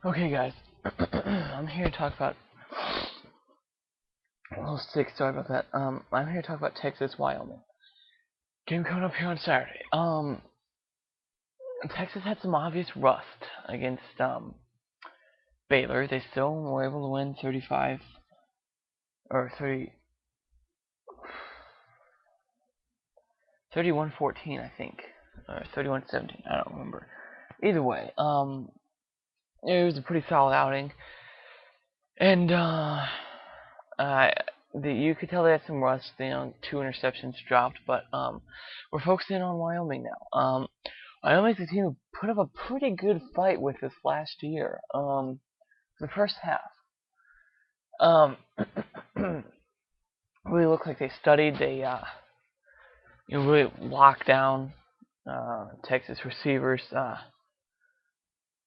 Okay, guys, I'm here to talk about. A little sick, sorry about that. I'm here to talk about Texas, Wyoming. Game coming up here on Saturday. Texas had some obvious rust against Baylor. They still were able to win 35 or 30, 31-14, I think, or 31-17. I don't remember. Either way, it was a pretty solid outing, and you could tell they had some rust. Two interceptions dropped, but we're focusing on Wyoming now. Wyoming's a team who put up a pretty good fight with us last year. The first half, um, really looked like they studied. They really locked down Texas receivers,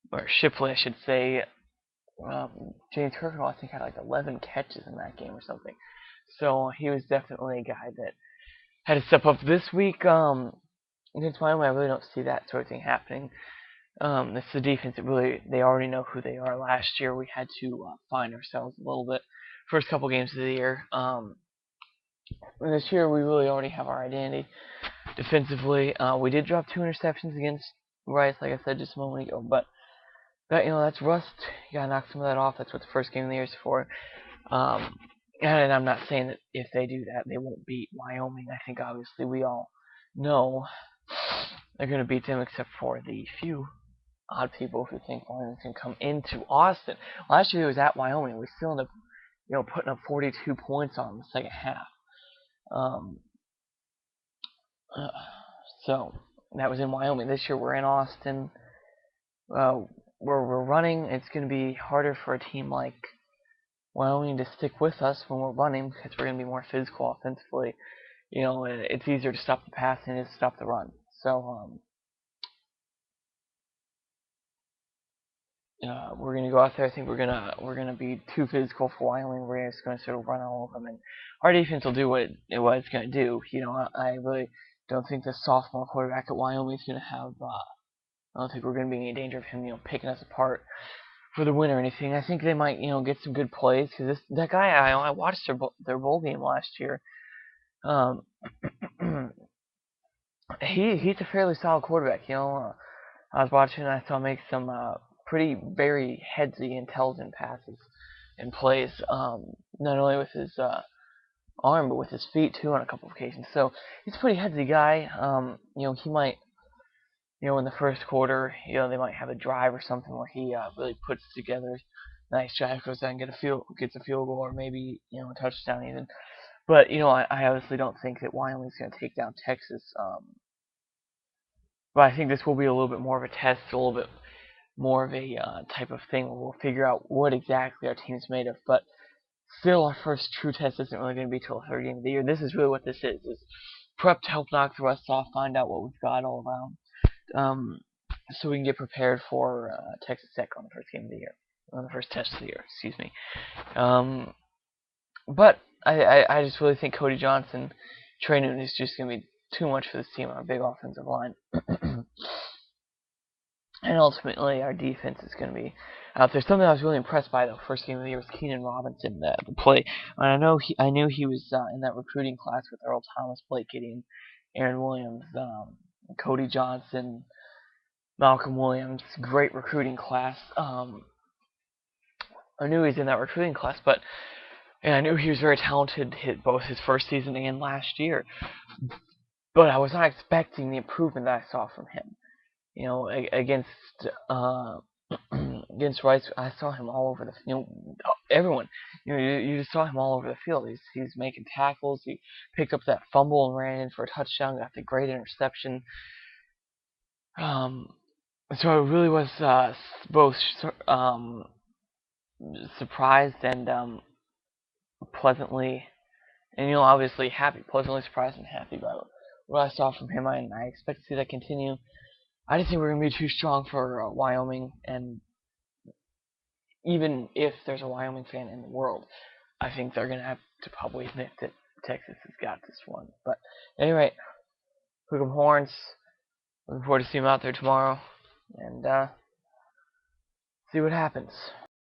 or Shipley, I should say. James Kirkendall, I think, had like 11 catches in that game or something. So he was definitely a guy that had to step up this week. Against Wyoming, I really don't see that sort of thing happening. It's the defense that really, they already know who they are. Last year, we had to find ourselves a little bit. First couple games of the year. This year, we really already have our identity defensively. We did drop 2 interceptions against Rice, like I said just a moment ago, but that's rust. You gotta knock some of that off. That's what the first game of the year is for. And I'm not saying that if they do that, they won't beat Wyoming. I think obviously we all know they're going to beat them, except for the few odd people who think Wyoming can come into Austin. Last year it was at Wyoming. We still ended up, putting up 42 points on them in the second half. Um, uh, so that was in Wyoming. This year we're in Austin. Where we're running, it's going to be harder for a team like Wyoming to stick with us when we're running because we're going to be more physical offensively. It's easier to stop the pass than it is to stop the run. So we're gonna go out there. I think we're gonna be too physical for Wyoming. We're just gonna sort of run all over them, and our defense will do what it's gonna do. I really don't think the sophomore quarterback at Wyoming is gonna have. I don't think we're gonna be in any danger of him, picking us apart for the win or anything. I think they might, get some good plays because that guy I watched their bowl game last year. Um, he's a fairly solid quarterback. I was watching and I saw him make some pretty very headsy, intelligent passes and plays. Not only with his arm but with his feet too on a couple of occasions. So he's a pretty headsy guy. He might, in the first quarter, they might have a drive or something where he really puts together a nice drive, goes down and gets a field goal or maybe a touchdown even. But I obviously don't think that Wyoming's going to take down Texas. But I think this will be a little bit more of a test, a little bit more of a type of thing where we'll figure out what exactly our team's made of. But still, our first true test isn't really going to be till the third game of the year. This is really what this is prep to help knock the rust off, find out what we've got all around, so we can get prepared for Texas Tech on the first game of the year, on the first test of the year. Excuse me. But I just really think Cody Johnson, Trey Newton is just going to be too much for this team on a big offensive line. And ultimately, our defense is going to be out there. Something I was really impressed by, though, first game of the year was Keenan Robinson, the play. And I knew he was in that recruiting class with Earl Thomas, Blake Gideon, Aaron Williams, Cody Johnson, Malcolm Williams. Great recruiting class. I knew he was in that recruiting class, and I knew he was very talented, hit both his first season and last year. But I was not expecting the improvement that I saw from him. Against against Rice, I saw him all over everyone. You just saw him all over the field. He's making tackles. He picked up that fumble and ran in for a touchdown. Got the great interception. So I really was both surprised and pleasantly, and obviously happy, pleasantly surprised and happy by what I saw from him. I expect to see that continue. I just think we're going to be too strong for Wyoming, and even if there's a Wyoming fan in the world, I think they're going to have to probably admit that Texas has got this one. But anyway, hook 'em horns. Looking forward to seeing them out there tomorrow. And See what happens.